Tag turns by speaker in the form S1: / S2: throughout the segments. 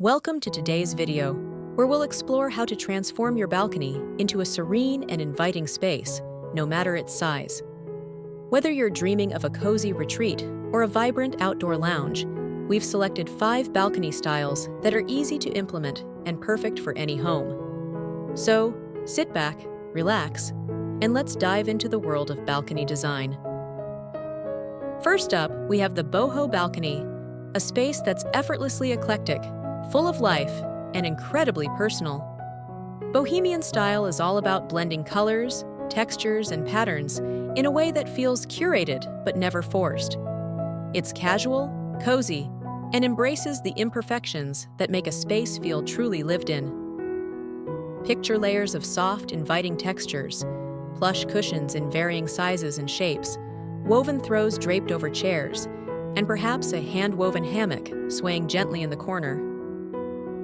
S1: Welcome to today's video, where we'll explore how to transform your balcony into a serene and inviting space, no matter its size. Whether you're dreaming of a cozy retreat or a vibrant outdoor lounge, we've selected 5 balcony styles that are easy to implement and perfect for any home. So, sit back, relax, and let's dive into the world of balcony design. First up, we have the Boho balcony, a space that's effortlessly eclectic, full of life, and incredibly personal. Bohemian style is all about blending colors, textures, and patterns in a way that feels curated but never forced. It's casual, cozy, and embraces the imperfections that make a space feel truly lived in. Picture layers of soft, inviting textures, plush cushions in varying sizes and shapes, woven throws draped over chairs, and perhaps a hand-woven hammock swaying gently in the corner.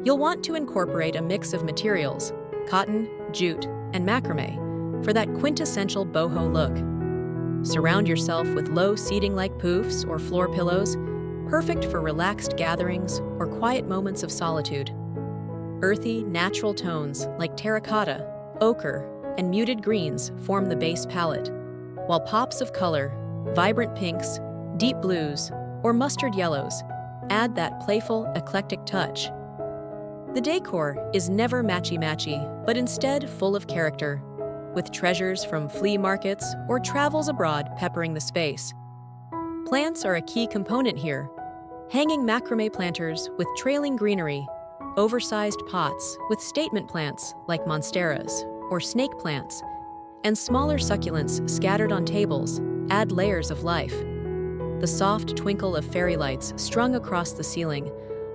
S1: You'll want to incorporate a mix of materials, cotton, jute, and macrame, for that quintessential boho look. Surround yourself with low seating-like poofs or floor pillows, perfect for relaxed gatherings or quiet moments of solitude. Earthy, natural tones like terracotta, ochre, and muted greens form the base palette, while pops of color, vibrant pinks, deep blues, or mustard yellows add that playful, eclectic touch. The decor is never matchy-matchy, but instead full of character, with treasures from flea markets or travels abroad peppering the space. Plants are a key component here. Hanging macrame planters with trailing greenery, oversized pots with statement plants like monsteras or snake plants, and smaller succulents scattered on tables add layers of life. The soft twinkle of fairy lights strung across the ceiling,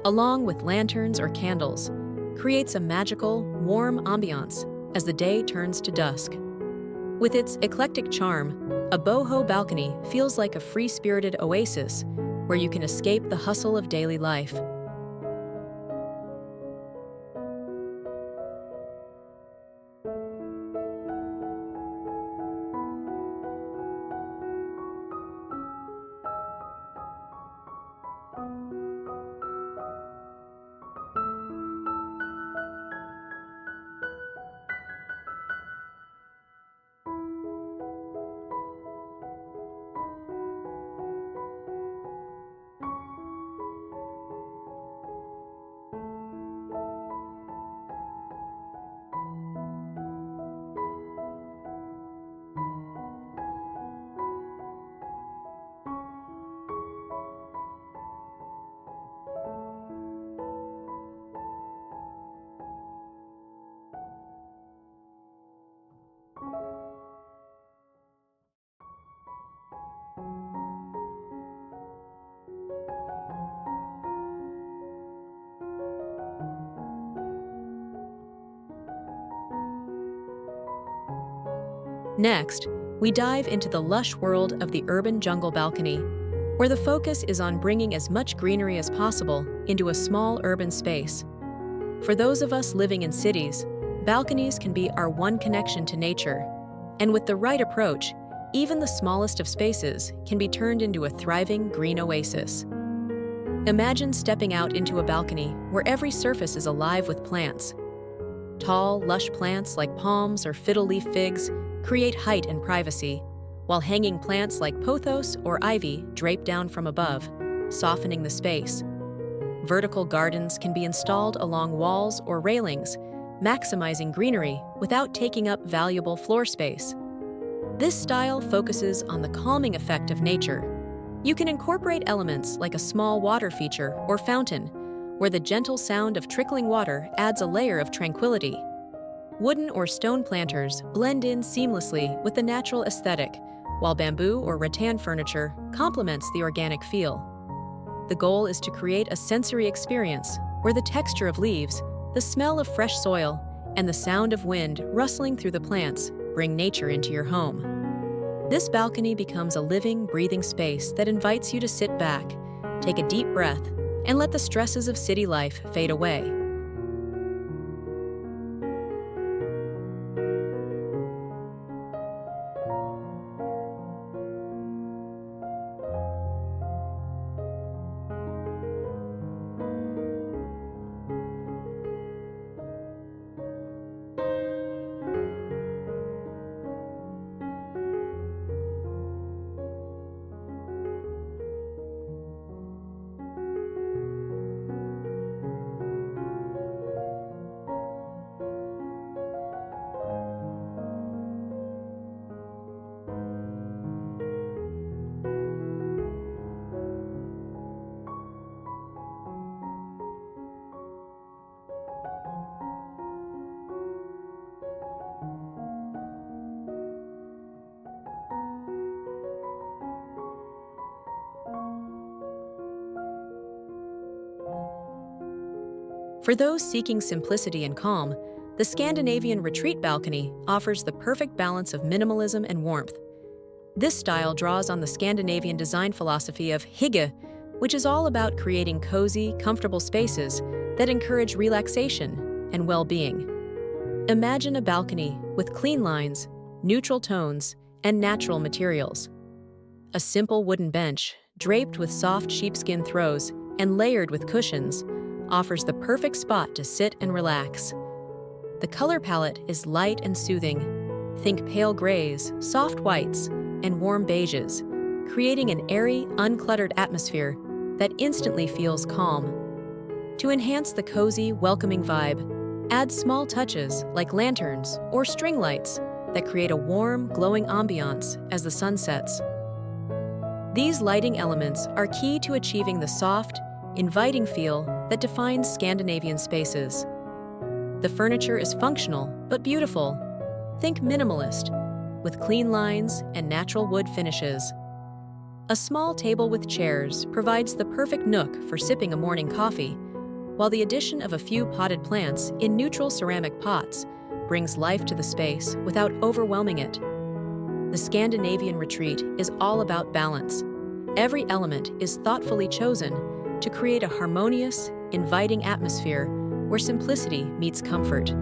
S1: along with lanterns or candles, creates a magical, warm ambiance as the day turns to dusk. With its eclectic charm, a boho balcony feels like a free-spirited oasis where you can escape the hustle of daily life. Next, we dive into the lush world of the urban jungle balcony, where the focus is on bringing as much greenery as possible into a small urban space. For those of us living in cities, balconies can be our one connection to nature, and with the right approach, even the smallest of spaces can be turned into a thriving green oasis. Imagine stepping out into a balcony where every surface is alive with plants. Tall, lush plants like palms or fiddle-leaf figs create height and privacy, while hanging plants like pothos or ivy drape down from above, softening the space. Vertical gardens can be installed along walls or railings, maximizing greenery without taking up valuable floor space. This style focuses on the calming effect of nature. You can incorporate elements like a small water feature or fountain, where the gentle sound of trickling water adds a layer of tranquility. Wooden or stone planters blend in seamlessly with the natural aesthetic, while bamboo or rattan furniture complements the organic feel. The goal is to create a sensory experience where the texture of leaves, the smell of fresh soil, and the sound of wind rustling through the plants bring nature into your home. This balcony becomes a living, breathing space that invites you to sit back, take a deep breath, and let the stresses of city life fade away. For those seeking simplicity and calm, the Scandinavian retreat balcony offers the perfect balance of minimalism and warmth. This style draws on the Scandinavian design philosophy of hygge, which is all about creating cozy, comfortable spaces that encourage relaxation and well-being. Imagine a balcony with clean lines, neutral tones, and natural materials. A simple wooden bench, draped with soft sheepskin throws and layered with cushions, offers the perfect spot to sit and relax. The color palette is light and soothing. Think pale grays, soft whites, and warm beiges, creating an airy, uncluttered atmosphere that instantly feels calm. To enhance the cozy, welcoming vibe, add small touches like lanterns or string lights that create a warm, glowing ambiance as the sun sets. These lighting elements are key to achieving the soft, inviting feel that defines Scandinavian spaces. The furniture is functional but beautiful. Think minimalist, with clean lines and natural wood finishes. A small table with chairs provides the perfect nook for sipping a morning coffee, while the addition of a few potted plants in neutral ceramic pots brings life to the space without overwhelming it. The Scandinavian retreat is all about balance. Every element is thoughtfully chosen to create a harmonious, inviting atmosphere where simplicity meets comfort.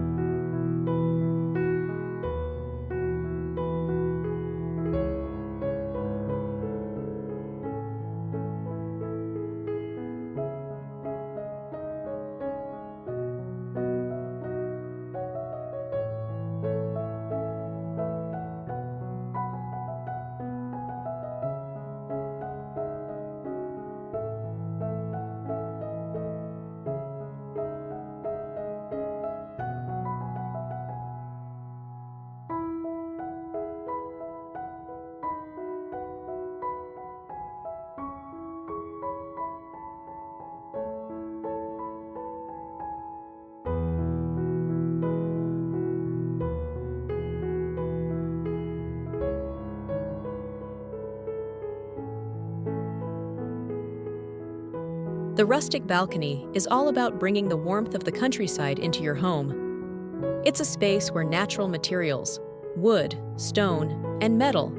S1: The rustic balcony is all about bringing the warmth of the countryside into your home. It's a space where natural materials, wood, stone, and metal,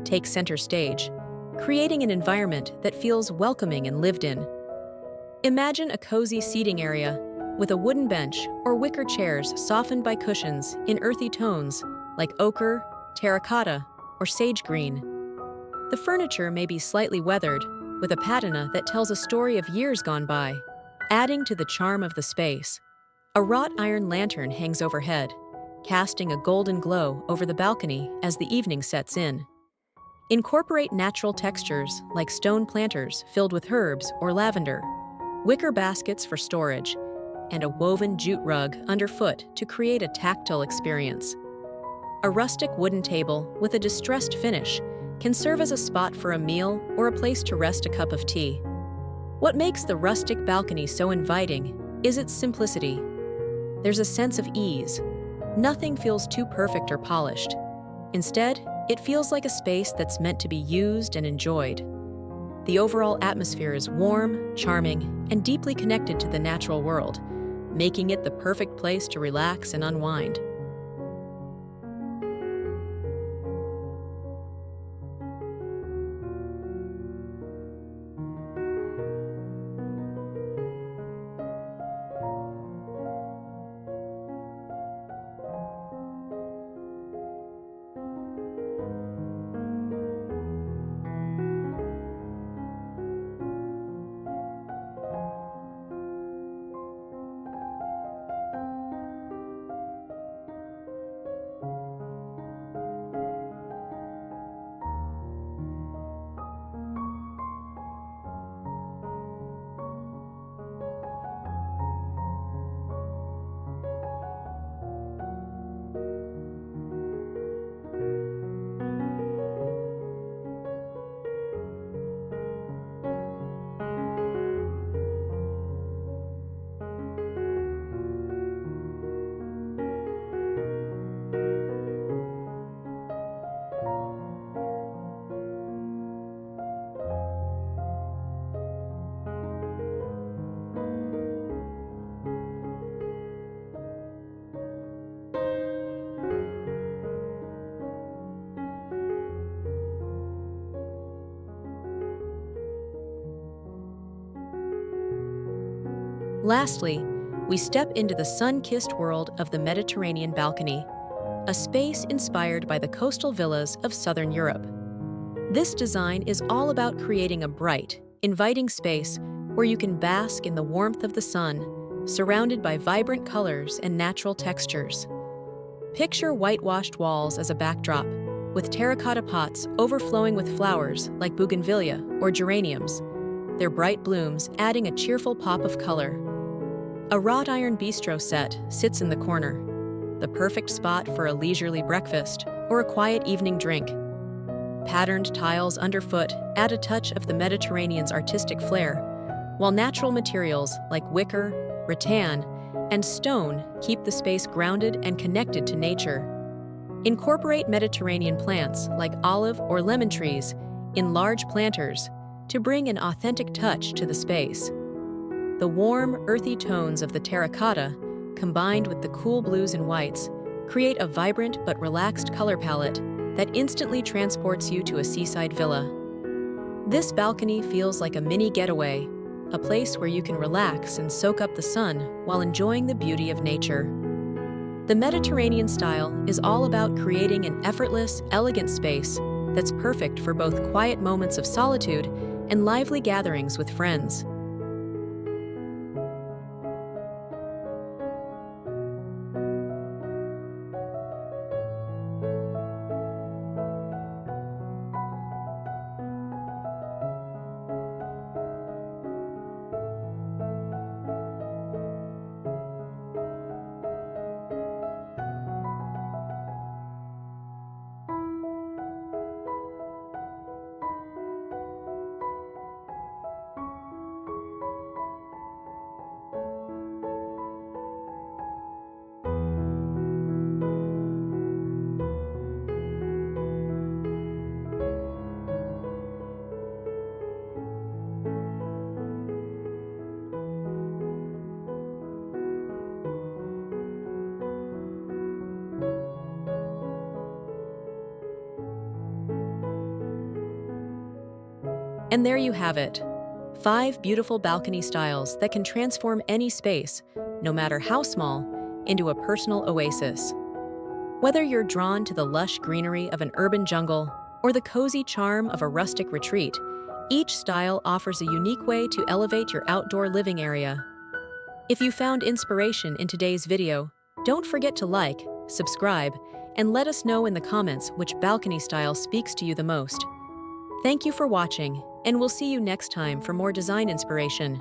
S1: take center stage, creating an environment that feels welcoming and lived in. Imagine a cozy seating area with a wooden bench or wicker chairs softened by cushions in earthy tones like ochre, terracotta, or sage green. The furniture may be slightly weathered, with a patina that tells a story of years gone by, adding to the charm of the space. A wrought iron lantern hangs overhead, casting a golden glow over the balcony as the evening sets in. Incorporate natural textures like stone planters filled with herbs or lavender, wicker baskets for storage, and a woven jute rug underfoot to create a tactile experience. A rustic wooden table with a distressed finish can serve as a spot for a meal or a place to rest a cup of tea. What makes the rustic balcony so inviting is its simplicity. There's a sense of ease. Nothing feels too perfect or polished. Instead, it feels like a space that's meant to be used and enjoyed. The overall atmosphere is warm, charming, and deeply connected to the natural world, making it the perfect place to relax and unwind. Lastly, we step into the sun-kissed world of the Mediterranean balcony, a space inspired by the coastal villas of southern Europe. This design is all about creating a bright, inviting space where you can bask in the warmth of the sun, surrounded by vibrant colors and natural textures. Picture whitewashed walls as a backdrop, with terracotta pots overflowing with flowers like bougainvillea or geraniums, their bright blooms adding a cheerful pop of color. A wrought iron bistro set sits in the corner, the perfect spot for a leisurely breakfast or a quiet evening drink. Patterned tiles underfoot add a touch of the Mediterranean's artistic flair, while natural materials like wicker, rattan, and stone keep the space grounded and connected to nature. Incorporate Mediterranean plants like olive or lemon trees in large planters to bring an authentic touch to the space. The warm, earthy tones of the terracotta, combined with the cool blues and whites, create a vibrant but relaxed color palette that instantly transports you to a seaside villa. This balcony feels like a mini getaway, a place where you can relax and soak up the sun while enjoying the beauty of nature. The Mediterranean style is all about creating an effortless, elegant space that's perfect for both quiet moments of solitude and lively gatherings with friends. And there you have it, 5 beautiful balcony styles that can transform any space, no matter how small, into a personal oasis. Whether you're drawn to the lush greenery of an urban jungle or the cozy charm of a rustic retreat, each style offers a unique way to elevate your outdoor living area. If you found inspiration in today's video, don't forget to like, subscribe, and let us know in the comments which balcony style speaks to you the most. Thank you for watching, and we'll see you next time for more design inspiration.